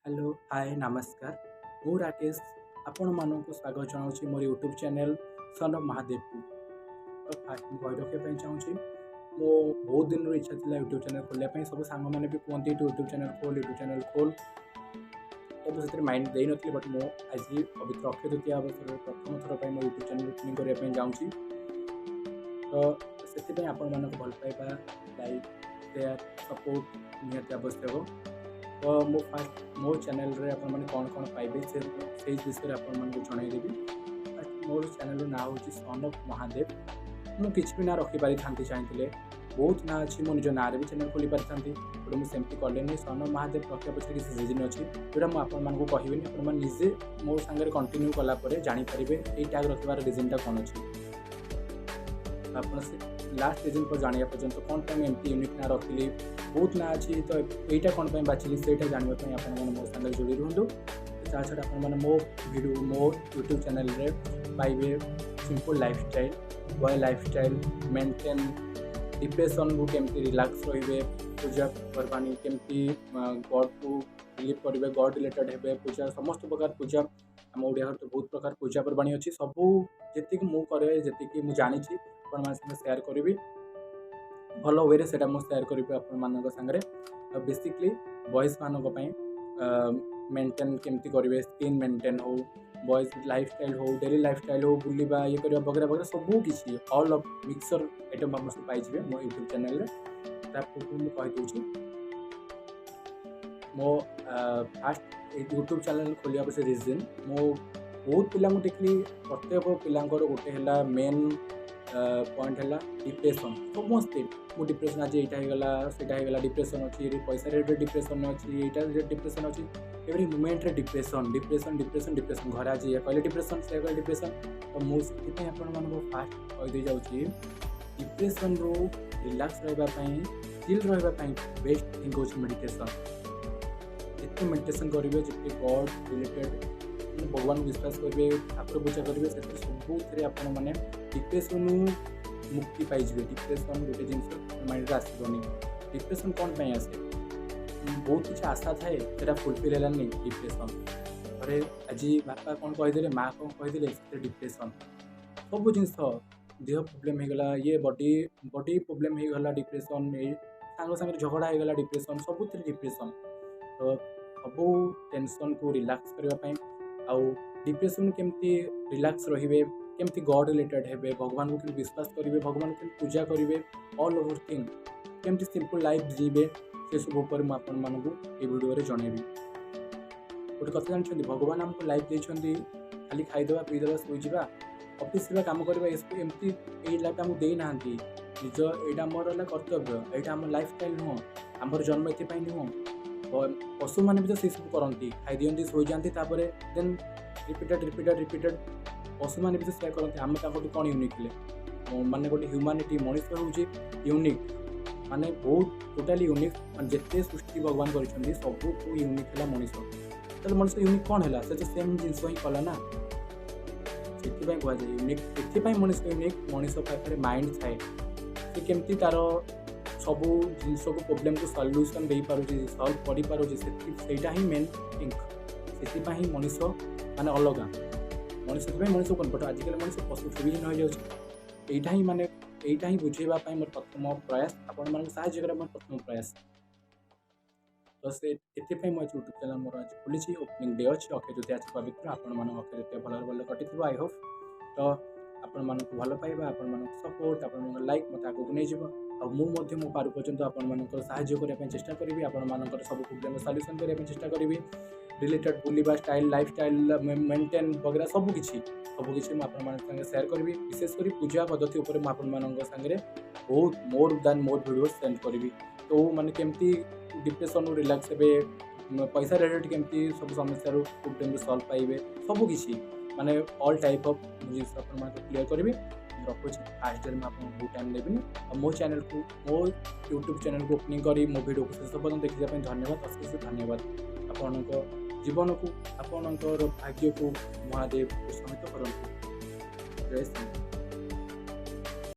Hello hi नमस्कार मु राकेश आपण मानक स्वागत जनाऊँ मोर YouTube channel son of Mahadev को। तो फास्ट मुझे रखापी चाहूँगी मो बहुत दिन इच्छा था यूट्यूब चैनल खोलने सब सांग मैंने भी कहते यूट्यूब चैनल खोल तो से माइंड दे नी बट मो आज पवित्र अक्षय तृतीया अवसर प्रथम थर पर मो यूट्यूब चैनल ओपनिंग करने जाऊँगी। तो से आपण मानक भल पाइबा लाइक शेयर सपोर्ट निहाती आवश्यक। तो मो फास्ट मो चैनल रे अपन माने कौन कौन पाइबे से विषय अपन मानक जनईदेवी। फास्ट मोर चैनल ना हूँ सन ऑफ महादेव। मुझे किसी भी ना रखिपारी था चाहिए बहुत ना अच्छी मो निज ना भी चैनल खोली पारि था बट मुझे सेमती कले सन ऑफ महादेव रखा पछे किसी रिजन अच्छी जोटा मुझे आपको कहबी अपन निजे मो सांगे कंटिन्यू कलापर जानीपारे ये टैग रखार रिजनटा कौन अच्छी आप लास्ट रिजन पर जाना पर्यंत कौन टाइम एमती यूनिक ना रखिली बहुत ना अच्छी तो यहीटा कौन बाछिली से जानवाई आपने मो सागर जोड़ी रुहतु। ता छड़ा आपने मो वीडियो मो यूट्यूब चैनल रे पाइबे simple lifestyle boy lifestyle maintain depression को केमती रिलैक्स रहिबे पूजा पर्वाणी केमती गॉड को बिलीव करेंगे गॉड रिलेटेड हेबे पूजा समस्त प्रकार पूजा आम ओडिया घर तो बहुत प्रकार पूजा पर्वाणी अच्छी सबू जी मुझे जी जानी शेयर करी भल वे से शेयर करी सागर बेसिकली बॉयज मानी मेंटेन केमती करेंगे स्किन मेंटेन हो बॉयज लाइफस्टाइल हो डेली लाइफस्टाइल हो बुलवा ये करवा वगैरह वगैरह सबू किसी ऑल ऑफ मिक्सर आइटम आप सब पाइबे मो यूट्यूब चैनल मुझे कहीदे मो फास्ट यूट्यूब चैनल खोलिया से रिजन मो बहुत पिला देखली प्रत्येक पिलांकर गोटे है मेन पॉइंट है डिप्रेशन समस्ते मो डिप्रेशन आज यहाँ से डिप्रेशन अच्छी पैसा रेट डिप्रेशन अच्छी यहाँ डिप्रेशन अच्छी एवरी मोमेंट रे डिप्रेशन डिप्रेशन डिप्रेशन डिप्रेशन घर आज ये कहले डिप्रेशन से कहले डिप्रेशन तो मुझे आपको फास्ट कहीदे जाऊँगी डिप्रेशन रू रिलैक्स रही चिल रही बेस्ट थिंग हूँ मेडिटेशन जिते मेडिटेशन करेंगे जिते गॉड रिलेटेड भगवान विश्वास करेंगे ठाकुर पूजा करेंगे से सबुथ आपने डिप्रेशन मुक्ति पाइबे। डिप्रेशन गोटे जिन माइंड आसबनी डिप्रेशन कौन पे आसे बहुत किसी आशा थाए से फुलफिल है डिप्रेशन अरे आज बापा कौन कहीदे माँ कौन कहीदे डिप्रेशन सब जिन देह प्रोब्लेम होगा ये बॉडी बॉडी प्रोब्लेम होगा डिप्रेशन सांग सांगे झगड़ा होगा डिप्रेशन सब डिप्रेशन तो सबू टेंशन को रिलैक्स करने आउ डिप्रेशन केमती रिलैक्स रहिबे केमती गॉड रिलेटेड हेबे भगवान को केमती विश्वास करेंगे भगवान को पूजा करेंगे ऑल ओवर थिंग केमती सिंपल लाइफ जीवे से सब ऊपर मुझे वीडियो जनइबी। गोटे कथा जानते भगवान आमको लाइफ देते खाली खाईदे पीदे शोजा ऑफिस काम करवा एमती लाइफ आमको देना निज यहाँ मोर कर्तव्य यहाँ आम लाइफस्टाइल नुह आमर जन्म ये नुह पशु मैंने भी तो से सब करती खाई दिखती शो जाती देन रिपीटेड रिपीटेड रिपीटेड पशु मैंने भी तो सेया करते आम कौन यूनिक थे माने गोटे ह्यूमानिटी मनुष्य हूँ यूनिक माने बहुत टोटाली यूनिक जिते सृष्टि भगवान कर सबू यूनिक है मनुष्य मनुष्य यूनिक कौन है से सेम जिनस ही कला ना से कहुए यूनिक ये मनुष्य यूनिक मनुष्य पाखे माइंड थाए से केमती तार सबू जिन को प्रोब्लेम को सल्यूशन दे पारुछि सल्व करि पारुछि सेटा ही मेन थिंक से मनुष्य माने अलग मनुष्य मनुष्य कौन बट आजिकल मनुष्य पशु विलीन हो जाता ही माने यहाँ ही बुझेवा मोर प्रथम प्रयास आपण मानक साहाय्य करा मोर प्रथम प्रयास। तो से ये मुझे यूट्यूब चैनल मोर आज खोली ओपनिंग डे अच्छी अक्षय तृतीया आज पवित्र आपण मान अक्षय तृतीया भल भल कटि आई होप तो आपण मानक भल पाइबा आपण मानक सपोर्ट आपण लाइक मत आगक नहीं जीव आ मुझे मो पार पर्यंत आपंकर साहाय्य करने चेष्टा करी आपंकर सब प्रोब्लेम सल्यूशन करने चेष्टा करी रिलेटेड बुलवा स्टाइल लाइफ स्टाइल मेंटेन वगैरह सबकि मुझे शेयर करी विशेषकर पूजा पद्धति उपर मुझे बहुत मोर दैन मोर वीडियो सेंड करी तो माने केमती डिप्रेशन रिलैक्स हे पैसा रिलेटेड केमती सब समस्या प्रोब्लेम सल्व पाइबे सबकि माने ऑल टाइप ऑफ जिन क्लीयर करी रखुच्छे फास्ट डेयर में आपको बहुत टाइम देवी और मो चैनल को मो यूट्यूब चैनल को ओपनिंग करी मो वीडियो को शेष पर्यटन देखा धन्यवाद अशेष धन्यवाद आपण जीवन को आपणकर भाग्य को महादेव समित करूँ। जय श्री